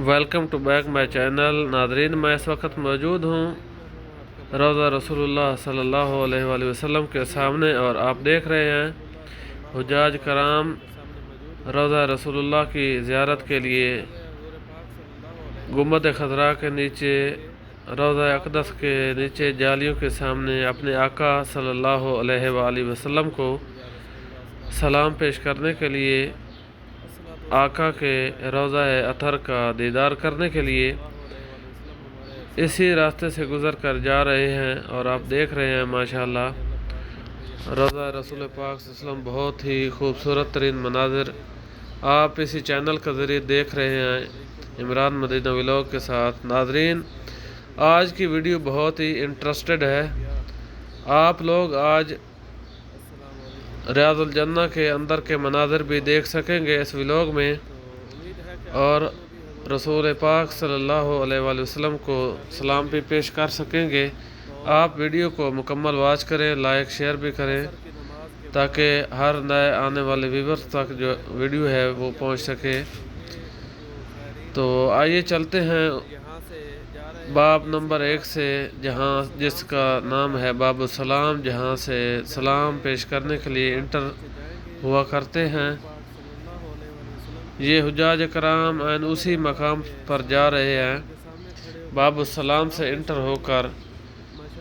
Welcome to back my channel. नादरीन, मैं इस वक्त मौजूद हूँ रोज़ा रसूलुल्लाह सल्लल्लाहु अलैहि वसल्लम के सामने और आप देख रहे हैं हुज्जाज कराम रोज़ा रसूलुल्लाह की ज़ियारत के लिए गुंबद खज़रा के नीचे रोज़ा अक़दस के नीचे जालियों के सामने अपने आका सल्लल्लाहु अलैहि वसल्लम को सलाम पेश करने के लिए, आका के रोज़ा अतर का दीदार करने के लिए इसी रास्ते से गुज़र कर जा रहे हैं। और आप देख रहे हैं माशाअल्लाह रोज़ा रसूल पाक सल्लल्लाहु अलैहि वसल्लम बहुत ही खूबसूरत तरीन मनाज़िर आप इसी चैनल के ज़रिए देख रहे हैं इमरान मदीना व्लॉग के साथ। नाज़रीन, आज की वीडियो बहुत ही इंटरेस्टेड है। आप लोग आज रियाज़ुल जन्नह के अंदर के मनाज़िर भी देख सकेंगे इस व्लॉग में, और रसूल पाक सल्लल्लाहु अलैहि वसल्लम को सलाम भी पेश कर सकेंगे। आप वीडियो को मुकम्मल वॉच करें, लाइक शेयर भी करें ताकि हर नए आने वाले व्यूअर्स तक जो वीडियो है वो पहुंच सके। तो आइए चलते हैं बाब नंबर 1 से, जहां जिसका नाम है बाब सलाम, जहां से सलाम पेश करने के लिए इंटर हुआ करते हैं। ये हुज्जाज कराम उसी मकाम पर जा रहे हैं। बाब सलाम से इंटर होकर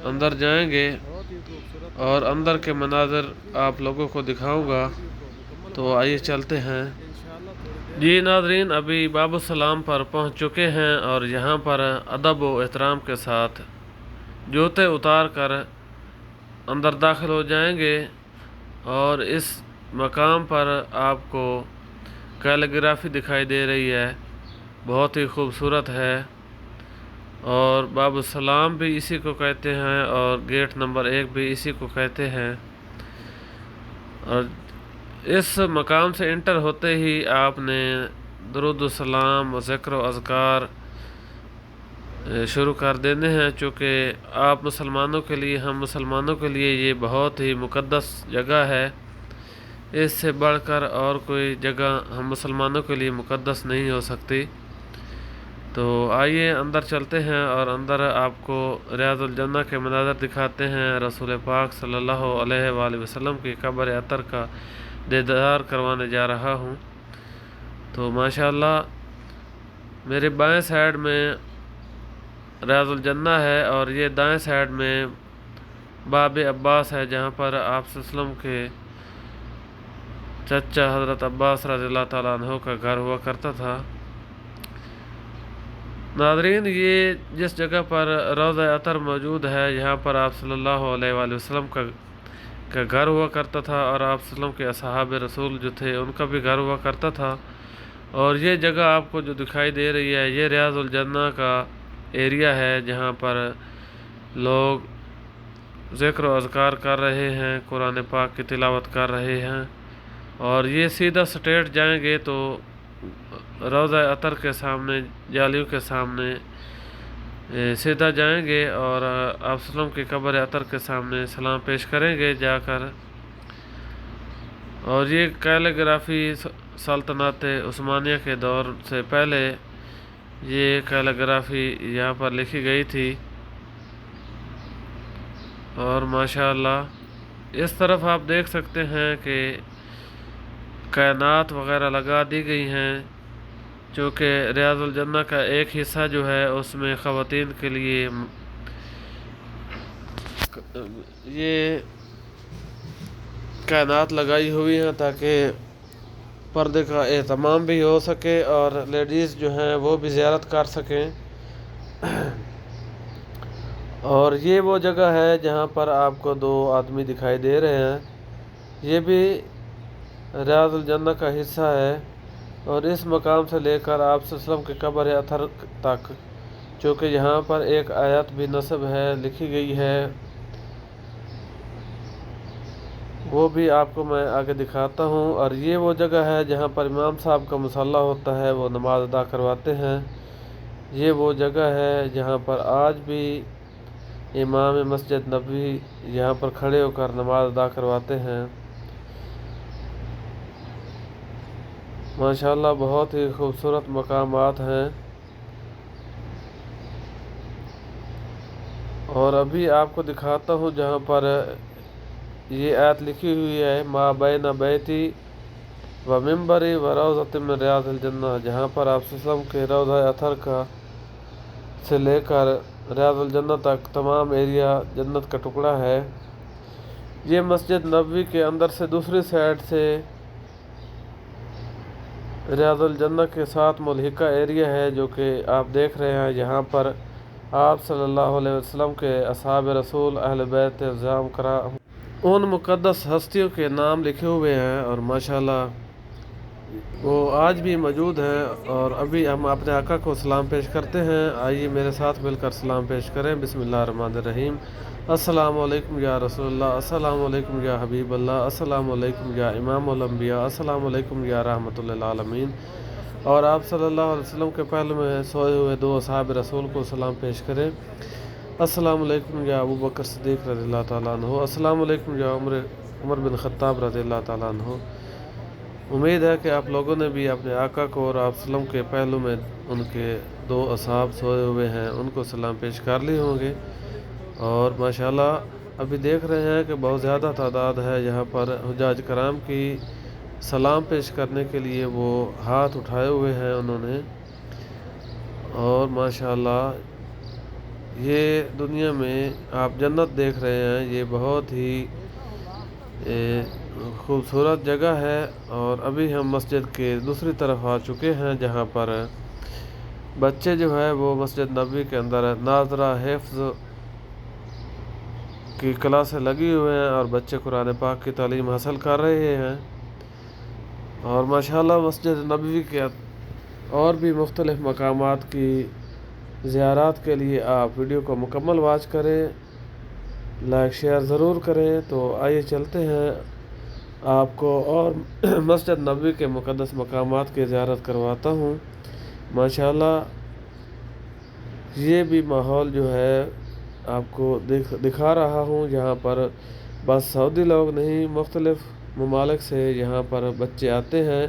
अंदर जाएंगे और अंदर के मनाज़िर आप लोगों को दिखाऊंगा। तो आइए चलते हैं। जी नाज़रीन, अभी बाब सलाम पर पहुंच चुके हैं और यहाँ पर अदब व एहतराम के साथ जूते उतार कर अंदर दाखिल हो जाएंगे। और इस मकाम पर आपको कैलीग्राफी दिखाई दे रही है, बहुत ही खूबसूरत है। और बाब सलाम भी इसी को कहते हैं और गेट नंबर 1 भी इसी को कहते हैं। और इस मकाम से इंटर होते ही आपने दुरूद सलाम ज़िक्र अज़कार शुरू कर देने हैं, चूँकि आप मुसलमानों के लिए, हम मुसलमानों के लिए ये बहुत ही मुक़द्दस जगह है। इससे बढ़कर और कोई जगह हम मुसलमानों के लिए मुक़द्दस नहीं हो सकती। तो आइए अंदर चलते हैं और अंदर आपको रियाज़ुल जन्नह के मनाज़िर दिखाते हैं। रसूल पाक सल्लल्लाहु अलैहि वसल्लम की कब्र अतर का दीदार करवाने जा रहा हूँ। तो माशाअल्लाह मेरे बाएं साइड में रियाज़ुल जन्नह है और ये दाएं साइड में बाब अब्बास है, जहाँ पर आप सल्लल्लाहु अलैहि वसल्लम के चचा हज़रत अब्बास रज़ियल्लाहु ताला अन्हु का घर हुआ करता था। नाज़रीन, ये जिस जगह पर रोज़ा अतर मौजूद है, यहाँ पर आप सल्लल्लाहु अलैहि वसल्लम का घर हुआ करता था और आप सल्लल्लाहु अलैहि वसल्लम के असहाब रसूल जो थे उनका भी घर हुआ करता था। और ये जगह आपको जो दिखाई दे रही है, ये रियाज़ुल जन्नह का एरिया है, जहाँ पर लोग ज़िक्र व अज़कार कर रहे हैं, कुरान पाक की तिलावत कर रहे हैं। और ये सीधा स्ट्रेट जाएंगे तो रोज़ा अतर के सामने, जालियों के सामने सीधा जाएंगे और आप सल्लम की कब्र अतर के सामने सलाम पेश करेंगे जाकर। और ये कैलीग्राफी सल्तनत उस्मानिया के दौर से पहले ये कैलीग्राफी यहाँ पर लिखी गई थी। और माशाअल्लाह इस तरफ आप देख सकते हैं कि कायनात वग़ैरह लगा दी गई हैं, चूँकि रियाज़ुल जन्नह का एक हिस्सा जो है उसमें ख़वातीन के लिए ये कायनात लगाई हुई हैं ताकि पर्दे का एहतमाम भी हो सके और लेडीज़ जो हैं वो भी ज़ियारत कर सकें। और ये वो जगह है जहाँ पर आपको 2 आदमी दिखाई दे रहे हैं, ये भी रियाज़ुल जन्नह का हिस्सा है। और इस मकाम से लेकर आप सल्लल्लाहु अलैहि वसल्लम के कब्र अतर तक, चूँकि यहाँ पर एक आयत भी नस्ब है, लिखी गई है, वो भी आपको मैं आगे दिखाता हूँ। और ये वो जगह है जहाँ पर इमाम साहब का मुसल्ला होता है, वो नमाज़ अदा करवाते हैं। ये वो जगह है जहाँ पर आज भी इमाम मस्जिद नबवी यहाँ पर खड़े होकर नमाज़ अदा करवाते हैं। माशाअल्लाह बहुत ही खूबसूरत मकामात हैं। اور ابھی آپ کو دکھاتا ہوں جہاں پر یہ آیت لکھی ہوئی ہے، ما بین بیتی و ممبری و روضۃ من ریاض الجنہ، جہاں پر آپ صلی اللہ علیہ وسلم کے روضہ اطہر کا سے لے کر ریاض الجنہ تک تمام ایریا جنت کا ٹکڑا ہے۔ یہ مسجد نبوی کے اندر سے دوسری سائڈ سے ریاض الجنہ کے ساتھ ملحقہ ایریا ہے، جو کہ آپ دیکھ رہے ہیں۔ یہاں پر آپ صلی اللہ علیہ وسلم کے اصحاب رسول، اہل بیت اعظام کرام، ان مقدس ہستیوں کے نام لکھے ہوئے ہیں، اور ماشاءاللہ وہ آج بھی موجود ہیں۔ اور ابھی ہم اپنے آقا کو سلام پیش کرتے ہیں۔ آئیے میرے ساتھ مل کر سلام پیش کریں۔ بسم اللہ الرحمن الرحیم۔ السلام علیکم یا رسول اللہ، السلام علیکم یا حبیب اللہ، السلام علیکم یا امام الانبیاء، السلام علیکم یا رحمۃ للعالمین۔ اور آپ صلی اللہ علیہ وسلم کے پہلو میں سوئے ہوئے دو اصحاب رسول کو سلام پیش کریں۔ السلام علیکم یا ابو بکر صدیق رضی اللہ تعالیٰ عنہ، السلام علیکم یا عمر بن خطاب رضی اللہ تعالیٰ عنہ۔ امید ہے کہ آپ لوگوں نے بھی اپنے آقا کو اور آپ وسلم کے پہلو میں ان کے دو اصحاب سوئے ہوئے ہیں ان کو سلام پیش کر لی ہوں گے۔ اور ماشاءاللہ ابھی دیکھ رہے ہیں کہ بہت زیادہ تعداد ہے یہاں پر حجاج کرام کی سلام پیش کرنے کے لیے، وہ ہاتھ اٹھائے ہوئے ہیں انہوں نے۔ اور ماشاءاللہ یہ دنیا میں آپ جنت دیکھ رہے ہیں، یہ بہت ہی خوبصورت جگہ ہے۔ اور ابھی ہم مسجد کے دوسری طرف آ چکے ہیں، جہاں پر بچے جو ہے وہ مسجد نبوی کے اندر ناظرہ حفظ کی کلاسیں لگی ہوئے ہیں، اور بچے قرآن پاک کی تعلیم حاصل کر رہے ہیں۔ اور ماشاءاللہ مسجد نبوی کے اور بھی مختلف مقامات کی زیارات کے لیے آپ ویڈیو کو مکمل واچ کریں، لائک شیئر ضرور کریں۔ تو آئیے چلتے ہیں، آپ کو اور مسجد نبوی کے مقدس مقامات کی زیارت کرواتا ہوں۔ ماشاءاللہ یہ بھی ماحول جو ہے آپ کو دکھا رہا ہوں، جہاں پر بس سعودی لوگ نہیں، مختلف ممالک سے یہاں پر بچے آتے ہیں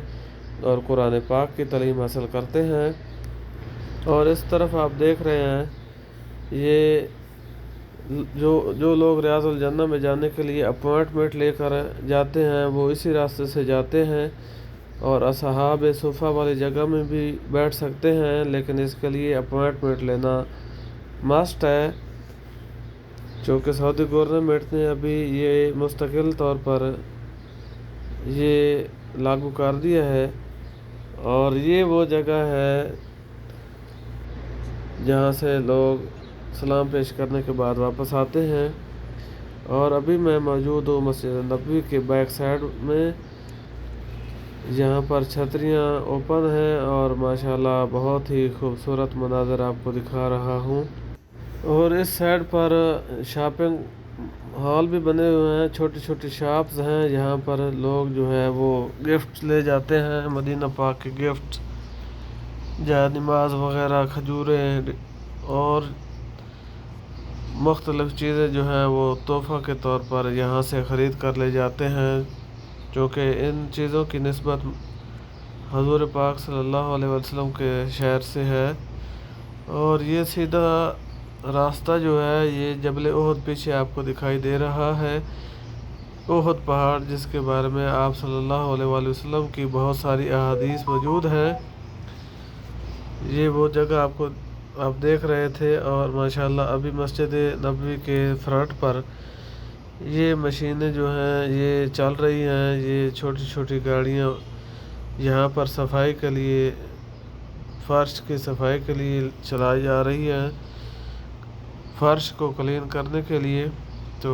اور قرآن پاک کی تعلیم حاصل کرتے ہیں۔ اور اس طرف آپ دیکھ رہے ہیں، یہ جو لوگ ریاض الجنہ میں جانے کے لیے اپوائنٹمنٹ لے کر جاتے ہیں، وہ اسی راستے سے جاتے ہیں، اور اصحاب صفہ والی جگہ میں بھی بیٹھ سکتے ہیں، لیکن اس کے لیے اپوائنٹمنٹ لینا مسٹ ہے، چونکہ سعودی گورنمنٹ نے ابھی یہ مستقل طور پر یہ لاگو کر دیا ہے۔ اور یہ وہ جگہ ہے جہاں سے لوگ سلام پیش کرنے کے بعد واپس آتے ہیں۔ اور ابھی میں موجود ہوں مسجد نبوی کے بیک سائڈ میں، یہاں پر چھتریاں اوپن ہیں، اور ماشاءاللہ بہت ہی خوبصورت مناظر آپ کو دکھا رہا ہوں۔ اور اس سائڈ پر شاپنگ ہال بھی بنے ہوئے ہیں، چھوٹی چھوٹی شاپس ہیں، یہاں پر لوگ جو ہے وہ گفٹ لے جاتے ہیں، مدینہ پاک کے گفٹ، جائے نماز وغیرہ، کھجوریں اور مختلف چیزیں جو ہیں وہ تحفہ کے طور پر یہاں سے خرید کر لے جاتے ہیں، چونکہ ان چیزوں کی نسبت حضور پاک صلی اللہ علیہ وسلم کے شہر سے ہے۔ اور یہ سیدھا راستہ جو ہے، یہ جبل احد پیچھے آپ کو دکھائی دے رہا ہے، احد پہاڑ، جس کے بارے میں آپ صلی اللہ علیہ وآلہ وسلم کی بہت ساری احادیث موجود ہیں۔ یہ وہ جگہ آپ دیکھ رہے تھے۔ اور ماشاءاللہ ابھی مسجد نبوی کے فرنٹ پر یہ مشینیں جو ہیں یہ چل رہی ہیں، یہ چھوٹی چھوٹی گاڑیاں یہاں پر صفائی کے لیے، فرش کی صفائی کے لیے چلائی جا رہی ہیں، فرش کو کلین کرنے کے لیے۔ تو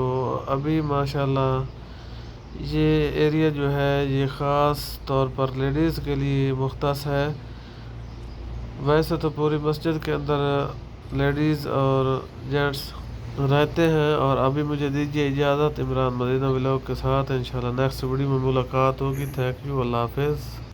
ابھی ماشاءاللہ یہ ایریا جو ہے یہ خاص طور پر لیڈیز کے لیے مختص ہے۔ ویسے تو پوری مسجد کے اندر لیڈیز اور جینٹس رہتے ہیں۔ اور ابھی مجھے دیجیے اجازت، عمران مدینہ ولاگ کے ساتھ انشاءاللہ نیکسٹ ویڈیو میں ملاقات ہوگی۔ تھینک یو، اللہ حافظ۔